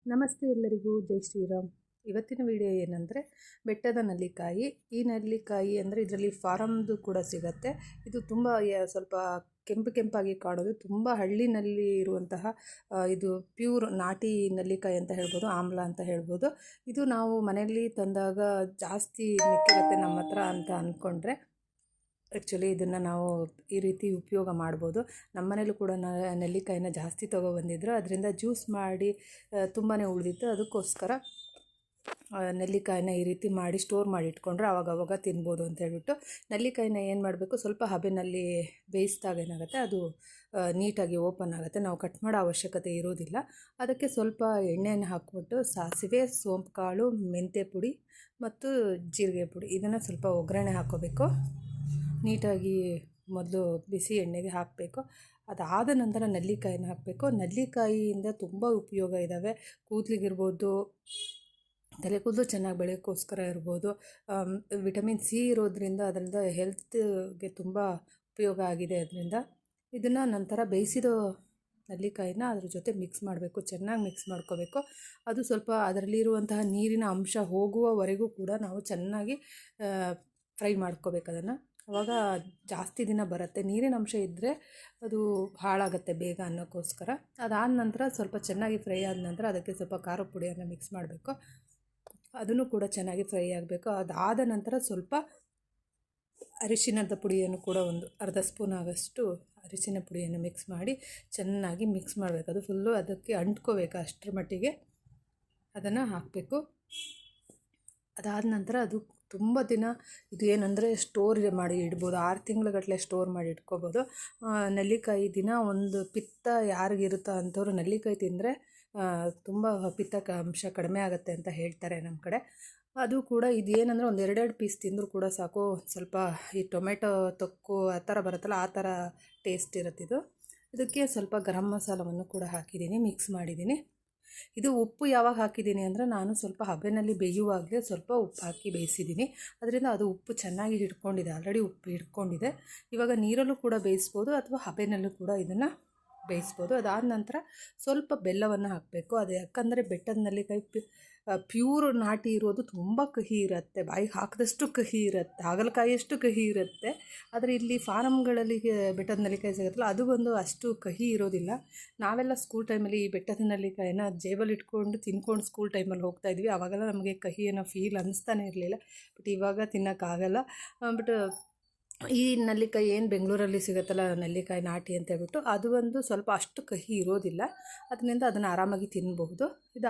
ನಮಸ್ತೆ ಎಲ್ಲರಿಗೂ, ಜೈ ಶ್ರೀರಾಮ್. ಇವತ್ತಿನ ವಿಡಿಯೋ ಏನಂದರೆ ಬೆಟ್ಟದ ನೆಲ್ಲಿಕಾಯಿ. ಈ ನೆಲ್ಲಿಕಾಯಿ ಅಂದರೆ ಇದರಲ್ಲಿ ಫಾರಮ್ದು ಕೂಡ ಸಿಗುತ್ತೆ. ಇದು ತುಂಬ ಸ್ವಲ್ಪ ಕೆಂಪಾಗಿ ಕಾಣೋದು, ತುಂಬ ಹಳ್ಳಿನಲ್ಲಿ ಇರುವಂತಹ ಇದು ಪ್ಯೂರ್ ನಾಟಿ ನೆಲ್ಲಿಕಾಯಿ ಅಂತ ಹೇಳ್ಬೋದು, ಆಮ್ಲ ಅಂತ ಹೇಳ್ಬೋದು. ಇದು ನಾವು ಮನೆಯಲ್ಲಿ ತಂದಾಗ ಜಾಸ್ತಿ ಮಿಕ್ಕಿರುತ್ತೆ ನಮ್ಮ ಹತ್ರ ಅಂತ ಅಂದ್ಕೊಂಡ್ರೆ ಆ್ಯಕ್ಚುಲಿ ಇದನ್ನು ನಾವು ಈ ರೀತಿ ಉಪಯೋಗ ಮಾಡ್ಬೋದು. ನಮ್ಮ ಮನೇಲೂ ಕೂಡ ನೆಲ್ಲಿಕಾಯಿನ ಜಾಸ್ತಿ ತೊಗೊಬಂದಿದ್ರು, ಅದರಿಂದ ಜ್ಯೂಸ್ ಮಾಡಿ ತುಂಬಾ ಉಳಿದಿತ್ತು. ಅದಕ್ಕೋಸ್ಕರ ನೆಲ್ಲಿಕಾಯಿನ ಈ ರೀತಿ ಮಾಡಿ ಸ್ಟೋರ್ ಮಾಡಿ ಇಟ್ಕೊಂಡ್ರೆ ಆವಾಗವಾಗ ತಿನ್ಬೋದು ಅಂತ ಹೇಳ್ಬಿಟ್ಟು ನೆಲ್ಲಿಕಾಯಿನ ಏನು ಮಾಡಬೇಕು, ಸ್ವಲ್ಪ ಹಬೆನಲ್ಲಿ ಬೇಯಿಸಿದಾಗ ಏನಾಗುತ್ತೆ, ಅದು ನೀಟಾಗಿ ಓಪನ್ ಆಗುತ್ತೆ. ನಾವು ಕಟ್ ಮಾಡೋ ಅವಶ್ಯಕತೆ ಇರೋದಿಲ್ಲ. ಅದಕ್ಕೆ ಸ್ವಲ್ಪ ಎಣ್ಣೆಯನ್ನು ಹಾಕ್ಬಿಟ್ಟು ಸಾಸಿವೆ, ಸೋಂಪು ಕಾಳು, ಮೆಂತ್ಯ ಪುಡಿ ಮತ್ತು ಜೀರಿಗೆ ಪುಡಿ ಇದನ್ನು ಸ್ವಲ್ಪ ಒಗ್ಗರಣೆ ಹಾಕ್ಕೋಬೇಕು. ನೀಟಾಗಿ ಮೊದಲು ಬಿಸಿ ಎಣ್ಣೆಗೆ ಹಾಕಬೇಕು. ಅದಾದ ನಂತರ ನೆಲ್ಲಿಕಾಯಿನ ಹಾಕಬೇಕು. ನೆಲ್ಲಿಕಾಯಿಯಿಂದ ತುಂಬ ಉಪಯೋಗ ಇದ್ದಾವೆ. ಕೂದಲಿಗಿರ್ಬೋದು, ತಲೆ ಕೂದಲು ಚೆನ್ನಾಗಿ ಬೆಳೆಯೋಕ್ಕೋಸ್ಕರ ಇರ್ಬೋದು, ವಿಟಮಿನ್ ಸಿ ಇರೋದ್ರಿಂದ ಅದರಿಂದ ಹೆಲ್ತ್ಗೆ ತುಂಬ ಉಪಯೋಗ ಆಗಿದೆ. ಅದರಿಂದ ಇದನ್ನು ನಂತರ ಬೇಯಿಸಿದ ನೆಲ್ಲಿಕಾಯಿನ ಅದ್ರ ಜೊತೆ ಮಿಕ್ಸ್ ಮಾಡಬೇಕು, ಚೆನ್ನಾಗಿ ಮಿಕ್ಸ್ ಮಾಡ್ಕೋಬೇಕು. ಅದು ಸ್ವಲ್ಪ ಅದರಲ್ಲಿರುವಂತಹ ನೀರಿನ ಅಂಶ ಹೋಗುವವರೆಗೂ ಕೂಡ ನಾವು ಚೆನ್ನಾಗಿ ಫ್ರೈ ಮಾಡ್ಕೋಬೇಕು. ಅದನ್ನು ಆವಾಗ ಜಾಸ್ತಿ ದಿನ ಬರುತ್ತೆ. ನೀರಿನ ಅಂಶ ಇದ್ದರೆ ಅದು ಹಾಳಾಗುತ್ತೆ ಬೇಗ ಅನ್ನೋಕ್ಕೋಸ್ಕರ. ಅದಾದ ನಂತರ ಸ್ವಲ್ಪ ಚೆನ್ನಾಗಿ ಫ್ರೈ ಆದ ನಂತರ ಅದಕ್ಕೆ ಸ್ವಲ್ಪ ಖಾರ ಪುಡಿಯನ್ನು ಮಿಕ್ಸ್ ಮಾಡಬೇಕು. ಅದನ್ನು ಕೂಡ ಚೆನ್ನಾಗಿ ಫ್ರೈ ಆಗಬೇಕು. ಅದಾದ ನಂತರ ಸ್ವಲ್ಪ ಅರಿಶಿಣದ ಪುಡಿಯನ್ನು ಕೂಡ ಒಂದು ಅರ್ಧ ಸ್ಪೂನ್ ಆಗೋಷ್ಟು ಅರಿಶಿನ ಪುಡಿಯನ್ನು ಮಿಕ್ಸ್ ಮಾಡಿ ಚೆನ್ನಾಗಿ ಮಿಕ್ಸ್ ಮಾಡಬೇಕು. ಅದು ಫುಲ್ಲು ಅದಕ್ಕೆ ಅಂಟ್ಕೋಬೇಕು, ಅಷ್ಟರ ಮಟ್ಟಿಗೆ ಅದನ್ನು ಹಾಕಬೇಕು. ಅದಾದ ನಂತರ ಅದು ತುಂಬ ದಿನ ಇದು ಏನಂದರೆ ಸ್ಟೋರ್ ಮಾಡಿ ಇಡ್ಬೋದು, 6 ತಿಂಗಳುಗಟ್ಟಲೆ ಸ್ಟೋರ್ ಮಾಡಿ ಇಟ್ಕೋಬೋದು. ನೆಲ್ಲಿಕಾಯಿ ದಿನ ಒಂದು ಪಿತ್ತ ಯಾರಿಗಿರುತ್ತೋ ಅಂಥವ್ರು ನೆಲ್ಲಿಕಾಯಿ ತಿಂದರೆ ತುಂಬ ಪಿತ್ತ ಅಂಶ ಕಡಿಮೆ ಆಗುತ್ತೆ ಅಂತ ಹೇಳ್ತಾರೆ ನಮ್ಮ ಕಡೆ. ಅದು ಕೂಡ ಇದು ಏನಂದರೆ ಒಂದು 2 ಪೀಸ್ ತಿಂದರೂ ಕೂಡ ಸಾಕು. ಸ್ವಲ್ಪ ಈ ಟೊಮೆಟೊ ತೊಕ್ಕು ಆ ಥರ ಬರುತ್ತಲ್ಲ, ಆ ಥರ ಟೇಸ್ಟ್ ಇರುತ್ತಿದ್ದು. ಇದಕ್ಕೆ ಸ್ವಲ್ಪ ಗರಂ ಮಸಾಲವನ್ನು ಕೂಡ ಹಾಕಿದ್ದೀನಿ, ಮಿಕ್ಸ್ ಮಾಡಿದ್ದೀನಿ. ಇದು ಉಪ್ಪು ಯಾವಾಗ ಹಾಕಿದ್ದೀನಿ ಅಂದರೆ ನಾನು ಸ್ವಲ್ಪ ಹಬೆನಲ್ಲಿ ಬೇಯುವಾಗಲೇ ಸ್ವಲ್ಪ ಉಪ್ಪು ಹಾಕಿ ಬೇಯಿಸಿದ್ದೀನಿ. ಅದರಿಂದ ಅದು ಉಪ್ಪು ಚೆನ್ನಾಗಿ ಹಿಡ್ಕೊಂಡಿದೆ, ಆಲ್ರೆಡಿ ಉಪ್ಪು ಹಿಡ್ಕೊಂಡಿದೆ. ಇವಾಗ ನೀರಲ್ಲೂ ಕೂಡ ಬೇಯಿಸ್ಬೋದು ಅಥವಾ ಹಬೆನಲ್ಲೂ ಕೂಡ ಇದನ್ನು ಬೇಯಿಸ್ಬೋದು. ಅದಾದ ನಂತರ ಸ್ವಲ್ಪ ಬೆಲ್ಲವನ್ನು ಹಾಕಬೇಕು. ಅದು ಯಾಕಂದರೆ ಬೆಟ್ಟದ ನೆಲ್ಲಿಕಾಯಿ ಪ್ಯೂರ್ ನಾಟಿ ಇರೋದು ತುಂಬ ಕಹಿ ಇರುತ್ತೆ, ಬಾಯಿಗೆ ಹಾಕಿದಷ್ಟು ಕಹಿ ಇರುತ್ತೆ, ಹಾಗಲಕಾಯಿಯಷ್ಟು ಕಹಿ ಇರುತ್ತೆ. ಆದರೆ ಇಲ್ಲಿ ಫಾರಮ್ಗಳಲ್ಲಿ ಬೆಟ್ಟದ ನೆಲ್ಲಿಕಾಯಿ ಸಿಗುತ್ತಲ್ಲ, ಅದು ಬಂದು ಅಷ್ಟು ಕಹಿ ಇರೋದಿಲ್ಲ. ನಾವೆಲ್ಲ ಸ್ಕೂಲ್ ಟೈಮಲ್ಲಿ ಈ ಬೆಟ್ಟದ ನೆಲ್ಲಿಕಾಯಿನ ಜೇಬಲ್ಲಿ ಇಟ್ಕೊಂಡು ತಿನ್ಕೊಂಡು ಸ್ಕೂಲ್ ಟೈಮಲ್ಲಿ ಹೋಗ್ತಾಯಿದ್ವಿ. ಆವಾಗೆಲ್ಲ ನಮಗೆ ಕಹಿ ಏನೋ ಫೀಲ್ ಅನ್ನಿಸ್ತಾನೆ ಇರಲಿಲ್ಲ. ಬಟ್ ಇವಾಗ ತಿನ್ನೋಕ್ಕಾಗಲ್ಲ. ಬಟ್ ಈ ನೆಲ್ಲಿಕಾಯಿ ಏನು ಬೆಂಗಳೂರಲ್ಲಿ ಸಿಗುತ್ತಲ್ಲ, ನೆಲ್ಲಿಕಾಯಿ ನಾಟಿ ಅಂತ ಹೇಳ್ಬಿಟ್ಟು, ಅದು ಒಂದು ಸ್ವಲ್ಪ ಅಷ್ಟು ಕಹಿ ಇರೋದಿಲ್ಲ. ಅದರಿಂದ ಅದನ್ನು ಆರಾಮಾಗಿ ತಿನ್ನಬಹುದು. ಇದು